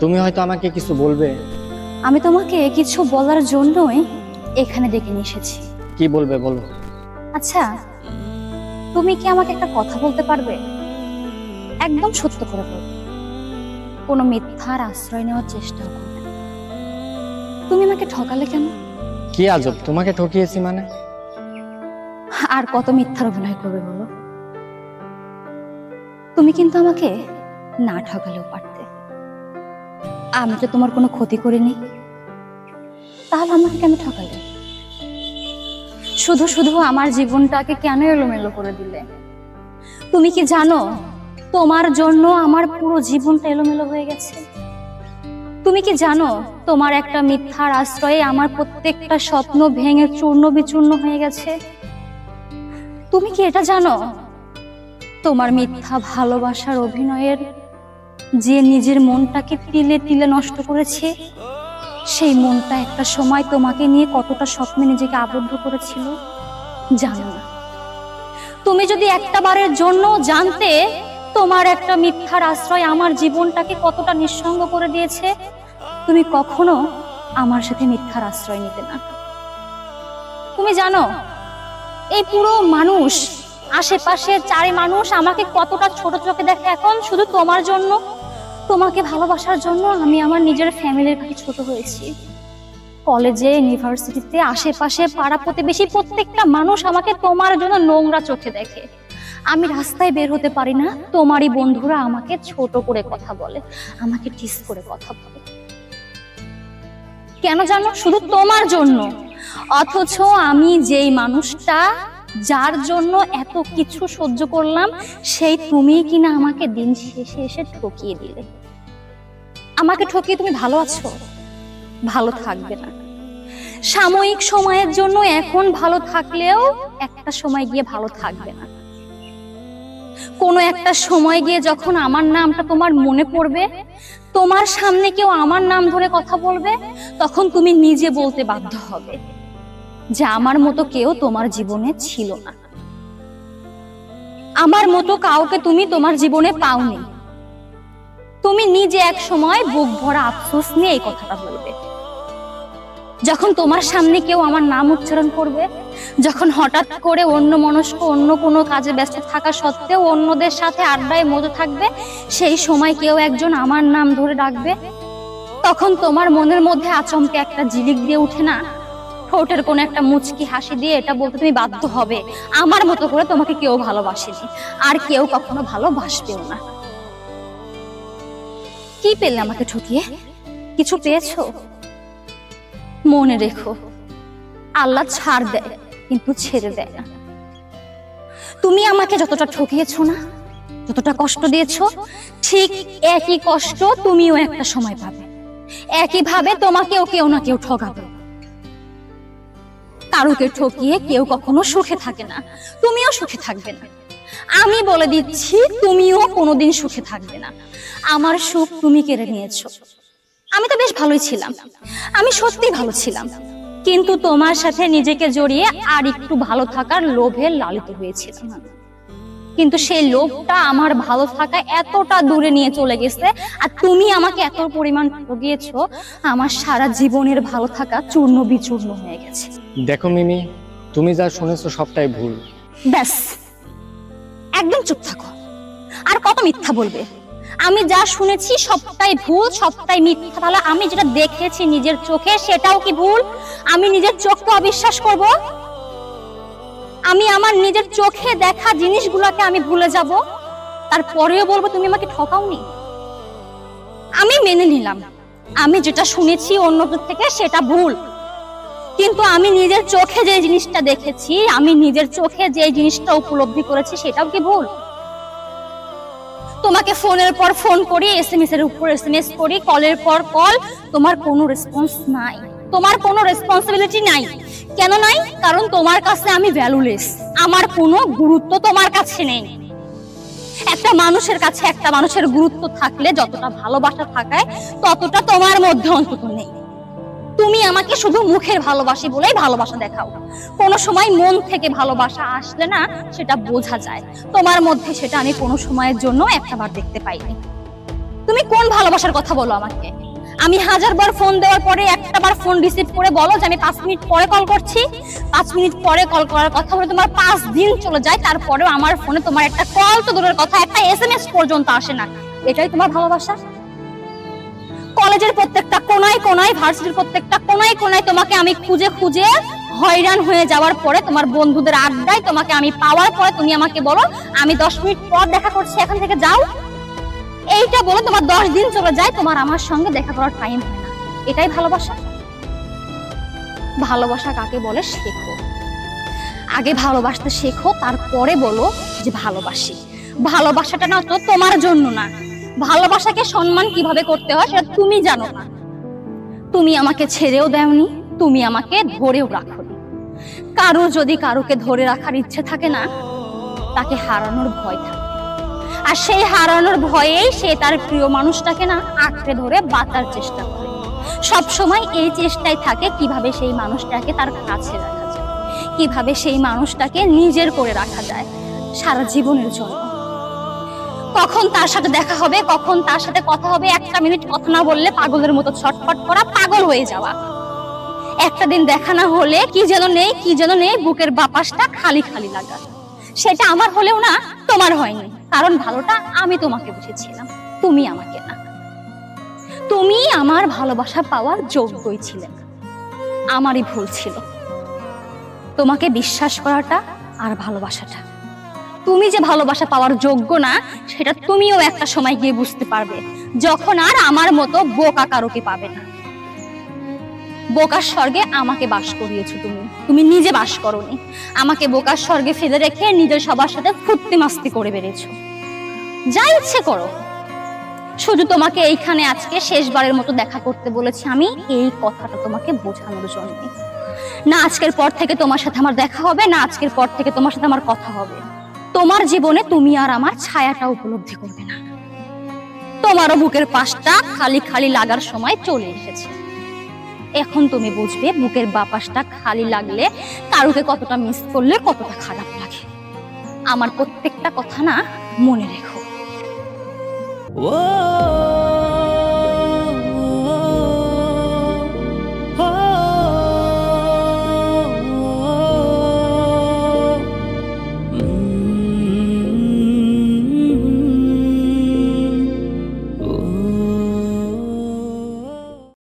তুমি হয়তো আমাকে কিছু বলবে। আমি তোমাকে কিছু বলার জন্যই এখানে ডেকে নিয়ে এসেছি। কি বলবে বলো। আচ্ছা, তুমি কি আমাকে একটা কথা বলতে পারবে? একদম সত্য করে বলবে, কোনো মিথ্যার আশ্রয় নেওয়ার চেষ্টা করবে না। তুমি আমাকে ঠকালে কেন? কি আজব, তোমাকে ঠকিয়েছি মানে? আর কত মিথ্যার অভিনয় করবে বলো? তুমি কিন্তু আমাকে না ঠকালেও পারতে। আমি তো তোমার কোনো ক্ষতি করিনি, তাহলে আমাকে কেন ঠকালে? শুধু শুধু আমার জীবনটাকে কেন এলোমেলো করে দিলে? তুমি কি জানো তোমার জন্য আমার পুরো জীবনটা এলোমেলো হয়ে গেছে? তুমি কি জানো তোমার একটা মিথ্যার আশ্রয়ে আমার প্রত্যেকটা স্বপ্ন ভেঙে চূর্ণ বিচূর্ণ হয়ে গেছে? তুমি কি এটা জানো তোমার মিথ্যা ভালোবাসার অভিনয়ের যে নিজের মনটাকে তিলে তিলে নষ্ট করেছে, সেই মনটা একটা সময় তোমাকে নিয়ে কতটা স্বপ্নে নিজেকে আবদ্ধ করেছিল জানো না? তুমি যদি একটা বারের জন্য জানতে তোমার একটা মিথ্যার আশ্রয় আমার জীবনটাকে কতটা নিঃসঙ্গ করে দিয়েছে, তুমি কখনো আমার সাথে মিথ্যার আশ্রয় নিতে না। তুমি জানো এই পুরো মানুষ, আশেপাশে চারি মানুষ আমাকে কতটা ছোট চোখে দেখে এখন শুধু তোমার জন্য, তোমাকে ভালোবাসার জন্য। আমি আমার নিজের ফ্যামিলির কাছে ছোট হয়েছি। কলেজে, ইউনিভার্সিটিতে, আশেপাশে পাড়া প্রতিবেশী প্রত্যেকটা মানুষ আমাকে তোমার জন্য নোংরা চোখে দেখে। আমি রাস্তায় বের হতে পারি না, তোমারই বন্ধুরা আমাকে ছোট করে কথা বলে, আমাকে টিস করে কথা বলে। কেন জানো? শুধু তোমার জন্য। অথচ আমি যেই মানুষটা যার জন্য এত কিছু সহ্য করলাম, সেই তুমি কিনা আমাকে দিন শেষে এসে ঠকিয়ে দিলে। আমাকে ঠকিয়ে তুমি ভালো আছো? ভালো থাকবে না। সাময়িক সময়ের জন্য এখন ভালো থাকলেও একটা সময় গিয়ে ভালো থাকবে না। কোনো একটা সময় গিয়ে যখন আমার নামটা তোমার মনে পড়বে, তোমার সামনে কেউ আমার নাম ধরে কথা বলবে, তখন তুমি নিজে বলতে বাধ্য হবে যে আমার মতো কেউ তোমার জীবনে ছিল না, আমার মতো কাউকে তুমি তোমার জীবনে পাওনি। তুমি নিজে এক সময় বুক ভরা আফসোস নিয়ে এই কথাটা বলবে। যখন তোমার সামনে কেউ আমার নাম উচ্চারণ করবে, যখন হঠাৎ করে অন্য মনস্ক অন্য কোনো কাজে ব্যস্ত থাকা সত্ত্বেও অন্যদের সাথে আড্ডায় মজে থাকবে, সেই সময় কেউ একজন আমার নাম ধরে ডাকবে, তখন তোমার মনের মধ্যে আচমকে একটা ঝিলিক দিয়ে উঠে না? ঠোঁটের কোন একটা মুচকি হাসি দিয়ে এটা বলতে তুমি বাধ্য হবে, আমার মতো করে তোমাকে কেউ ভালোবাসেনি, আর কেউ কখনো ভালোবাসবেও না। কি পেলে আমাকে ঠকিয়ে? কিছু পেয়েছো? মনে রেখো, আল্লাহ ছাড় দেয় কিন্তু ছেড়ে দেয় না। তুমি আমাকে যতটা ঠকিয়েছো না, যতটা কষ্ট দিয়েছো, ঠিক একই কষ্ট তুমিও একটা সময় পাবে। একইভাবে তোমাকেও কেউ না কেউ ঠকাবে। কারুকে ঠকিয়ে কেউ কখনো সুখে থাকে না, তুমিও সুখে থাকবে না। আমি বলে দিচ্ছি, তুমিও কোনোদিন সুখে থাকবে না। আমার সুখ তুমি কেড়ে নিয়েছো। আমি তো বেশ ভালোই ছিলাম, আমি সত্যি ভালো ছিলাম, কিন্তু তোমার সাথে নিজেকে জড়িয়ে আর একটু ভালো থাকার লোভে লালিত হয়েছিলাম। কিন্তু সেই লোভটা আমার ভালো থাকা এতটা দূরে নিয়ে চলে গেছে, আর তুমি আমাকে এত পরিমাণ ঠকিয়েছো, আমার সারা জীবনের ভালো থাকা চূর্ণ বিচূর্ণ হয়ে গেছে। দেখো মিমি, তুমি যা শুনেছো সবটাই ভুল। ব্যাস, একদম চুপ থাকো। আর কত মিথ্যা বলবে? আমি যা শুনেছি সবটাই ভুল, সবটাই মিথ্যা। তাহলে আমি যেটা দেখেছি নিজের চোখে সেটাও কি ভুল? আমি নিজের চোখকে অবিশ্বাস করব? আমি আমার নিজের চোখে দেখা জিনিসগুলোকে আমি ভুলে যাব, তারপরেও বলবো তুমি আমাকে ঠকাওনি? আমি মেনে নিলাম আমি যেটা শুনেছি অন্যদের থেকে সেটা ভুল, কিন্তু আমি নিজের চোখে যে জিনিসটা দেখেছি, আমি নিজের চোখে যে জিনিসটা উপলব্ধি করেছি সেটাও কি ভুল? তোমাকে ফোনের পর ফোন করি, এসএমএস এর উপর এসএমএস করি, কলের পর কল, তোমার কোনো রেসপন্স নাই, তোমার কোনো রেসপন্সিবিলিটি নাই। কেন নাই? কারণ তোমার কাছে আমি ভ্যালুলেস, আমার কোনো গুরুত্ব তোমার কাছে নেই। একটা মানুষের কাছে একটা মানুষের গুরুত্ব থাকলে যতটা ভালোবাসা থাকায় ততটা তোমার মধ্যে অন্তত নেই। তুমি আমাকে শুধু মুখের ভালোবাসি বলেই ভালোবাসা দেখাও, কোনো সময় মন থেকে ভালোবাসা আসলে না সেটা বোঝা যায়। তোমার মধ্যে সেটা আমি কোনো সময়ের জন্য একটাবার দেখতে পাইনি। তুমি কোন ভালোবাসার কথা বলো আমাকে? আমি 1000বার ফোন দেওয়ার পরে একটাবার ফোন রিসিভ করে বলো যে আমি 5 মিনিট পরে কল করছি। 5 মিনিট পরে কল করার কথা বলে তোমার 5 দিন চলে যায়, তারপরেও আমার ফোনে তোমার একটা কল তো দূরের কথা, একটা এসএমএস পর্যন্ত আসে না। এটাই তোমার ভালোবাসা? কলেজের প্রত্যেকটা কোনায় কোনায়, ভার্সিটির প্রত্যেকটা কোনায় কোনায় তোমাকে আমি খুঁজে খুঁজে হয়রান হয়ে যাওয়ার পরে, তোমার বন্ধুদের আড্ডায় তোমাকে আমি পাওয়ার পরে তুমি আমাকে বলো আমি 10 মিনিট পর দেখা করছি, এখান থেকে যাও। এইটা বলে তোমার 10 দিন চলে যায়, তোমার আমার সঙ্গে দেখা করার টাইম হয় না। এটাই ভালোবাসা? ভালোবাসা কাকে বলে শেখো। আগে ভালোবাসতে শেখো, তারপরে বলো যে ভালোবাসি। ভালোবাসাটা না তো তোমার জন্য না। ভালোবাসাকে সম্মান কিভাবে করতে হয় সেটা তুমি জানো না। তুমি আমাকে ছেড়েও দাওনি, তুমি আমাকে ধরেও রাখোনি। কারো যদি কারোকে ধরে রাখার ইচ্ছে থাকে না, তাকে হারানোর ভয় থাকে, আর সেই হারানোর ভয়েই সে তার প্রিয় মানুষটাকে না আঁকড়ে ধরে বাঁচার চেষ্টা করে। সব সময় এই চেষ্টায় থাকে কিভাবে সেই মানুষটাকে তার কাছে রাখা যায়, কিভাবে সেই মানুষটাকে নিজের করে রাখা যায় সারা জীবনের জন্য। কখন তার সাথে দেখা হবে, কখন তার সাথে কথা হবে, একটা মিনিট কথা না বললে পাগলের মতো ছটফট করা, পাগল হয়ে যাওয়া। একটা দিন দেখা না হলে কি যেন নেই, কি যেন নেই, বুকের বাপাসটা খালি খালি লাগা। সেটা আমার হলেও না, তোমার হয়নি, কারণ ভালোটা আমি তোমাকে বুঝেছিলাম, তুমি আমাকে না। তুমি আমার ভালোবাসা পাওয়ার যোগ্যই ছিলে না, আমারই ভুল ছিল তোমাকে বিশ্বাস করাটা আর ভালোবাসাটা। তুমি যে ভালোবাসা পাওয়ার যোগ্য না, সেটা তুমিও একটা সময় গিয়ে বুঝতে পারবে, যখন আর আমার মতো বোকা কারোকে পাবে না। বোকার স্বর্গে আমাকে বাস করিয়েছো তুমি, তুমি নিজে বাস করোনি। আমাকে বোকার স্বর্গে ফেলে রেখে নিজের সবার সাথে ফুর্তি মাস্তি করে বেরিয়েছো। যা ইচ্ছে করো, শুধু তোমাকে এইখানে আজকে শেষবারের মতো দেখা করতে বলেছি আমি, এই কথাটা তোমাকে বোঝানোর জন্য। না আজকের পর থেকে তোমার সাথে আমার দেখা হবে, না আজকের পর থেকে তোমার সাথে আমার কথা হবে। তোমার জীবনে তুমি আর আমার ছায়াটা উপলব্ধি করবে না। তোমারও বুকের পাশটা খালি খালি লাগার সময় চলে এসেছে। এখন তুমি বুঝবে বুকের বাপাসটা খালি লাগলে কারুকে কতটা মিস করলে কতটা খারাপ লাগে। আমার প্রত্যেকটা কথা না মনে রেখো।